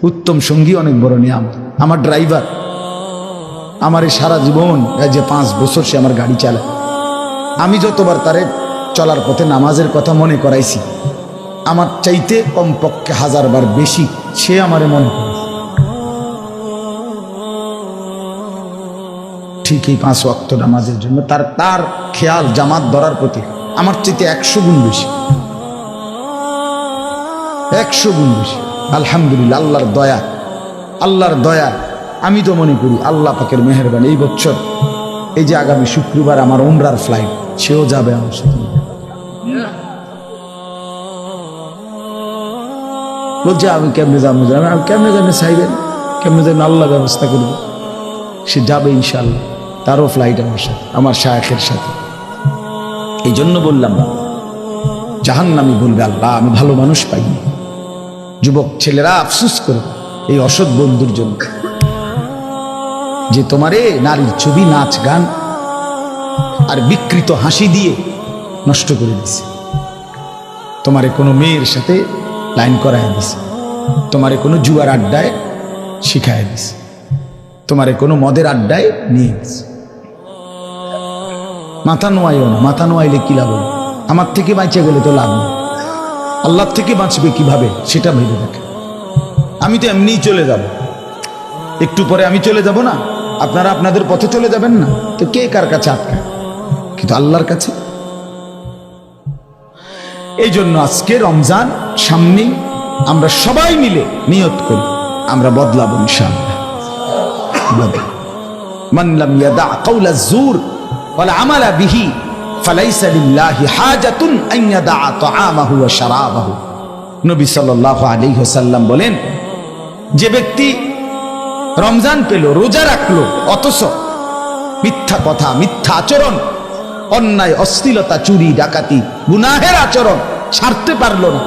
উত্তম সঙ্গী অনেক বড় নিয়ামত। আমার ড্রাইভার আমার এই সারা জীবন, এই যে 5 বছর সে আমার গাড়ি চালায়, আমি যতবার তারে চলার পথে নামাজের কথা মনে করাইছি, আমার চাইতে কমপক্ষে 1000 বার বেশি সে আমারে মনে করে। ঠিক এই 5 ওয়াক্ত নামাজের জন্য তার খেয়াল জামাত ধরার প্রতি আমার চাইতে 100 গুণ বেশি, 100 গুণ বেশি। আলহামদুলিল্লাহ, আল্লাহর দয়া, আল্লাহর দয়া। আমি তো মনে করি আল্লাহ পাকের মেহেরবানি, এই বছর এই যে আগামী শুক্রবার আমার উমরার ফ্লাইট, সেও যাবে আমার সাথে। বলছে আমি কেমনে যাবো, আমি কেমনে জানে চাইবেন, কেমনে জানেন আল্লাহ ব্যবস্থা করবে। সে যাবে ইনশাল্লাহ, তারও ফ্লাইট আমার সাথে, আমার শায়েখের সাথে। এই জন্য বললাম, জাহান্নামী বলবে আল্লাহ আমি ভালো মানুষ পাইনি। যুবক ছেলেরা আফসোস করে এই অসৎ বন্ধুর জন্য, যে তোমারে নারীর ছবি, নাচ গান আর বিকৃত হাসি দিয়ে নষ্ট করে দিছে। তোমারে কোনো মেয়ের সাথে লাইন করায় দিছে, তোমারে কোনো জুয়ার আড্ডায় শিখায় দিছে, তোমারে কোনো মদের আড্ডায় নিয়ে গেছে। মাথা নোয়াইও না, মাথা নোয়াইলে কি লাভ? আমার থেকে বাঁচে গেলে তো লাভ নেই, আল্লাহর থেকে বাঁচবে কিভাবে সেটা ভেবে দেখে। আমি তো এমনিই চলে যাব, একটু পরে আমি চলে যাব না, আপনারা আপনাদের পথে চলে যাবেন না, তো কে কার কাছে আটকায়? কিন্তু আল্লাহর কাছে। এই জন্য আজকে রমজান সামনেই, আমরা সবাই মিলে নিয়ত করি আমরা বদলাবো ইনশাআল্লাহ। মান লাম ইয়াদা কাওলা যুর ওয়াল আমালা বিহি ফালাইসা লিল্লাহি হাজাতুন আন ইয়াদা তাআমাহু ওয়া শারাবাহু। নবী সাল্লাল্লাহু আলাইহি ওয়াসাল্লাম বলেন, যে ব্যক্তি রমজান পেল, রোজা রাখলো, অথচ মিথ্যা কথা, মিথ্যা আচরণ, অন্যায়, অশ্লীলতা, চুরি, ডাকাতি, গুনাহের আচরণ ছাড়তে পারলো না,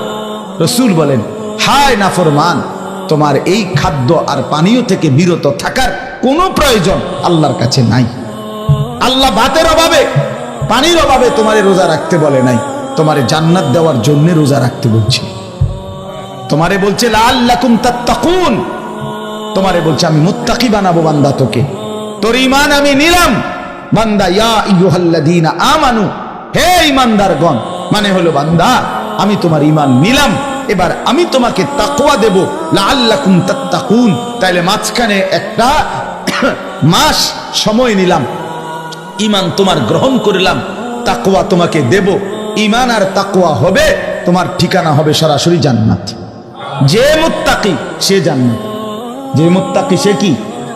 রাসূল বলেন হায় নাফরমান, তোমার এই খাদ্য আর পানীয় থেকে বিরত থাকার কোনো প্রয়োজন আল্লাহর কাছে নাই। আল্লাহ ভাতের অভাবে, পানির অভাবে তোমারে রোজা রাখতে বলে নাই, তোমারে জান্নাত দেওয়ার জন্য রোজা রাখতে বলছে। তোমারে বলছে লাআল্লাকুম তাত্তাকুন, তোমারে বলছে আমি মুত্তাকি বানাবো বান্দা তোকে, তোর ঈমান আমি নিলাম বান্দা। ইয়া আইয়ুহাল্লাযীনা আমানু, হে ঈমানদারগণ, মানে হলো বান্দা আমি তোমার ঈমান নিলাম, এবার আমি তোমাকে তাকওয়া দেব, লাআল্লাকুম তাত্তাকুন। তাইলে মাঝখানে একটা মাস সময় নিলাম, ঈমান তোমার গ্রহণ করলাম, তাকওয়া তোমাকে দেব। ঈমান আর তাকওয়া হবে, তোমার ঠিকানা হবে সরাসরি জান্নাত। যে মুত্তাকি সে জান্নাত, যে মুত্তাকি সে কি?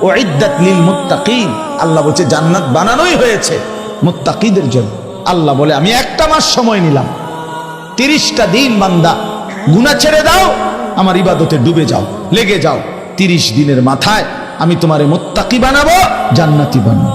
উইদ্দাত লিল মুত্তাকিন। আল্লাহ বলছে জান্নাত বানানোই হয়েছে মুত্তাকিদের জন্য। আল্লাহ বলে আমি একটা মাস সময় নিলাম, 30টা দিন বান্দা গুনাহ ছেড়ে দাও, আমার ইবাদতে ডুবে যাও, লেগে যাও। 30 দিনের মাথায় আমি তোমারে মুত্তাকি বানাবো, জান্নাতি বানাবো।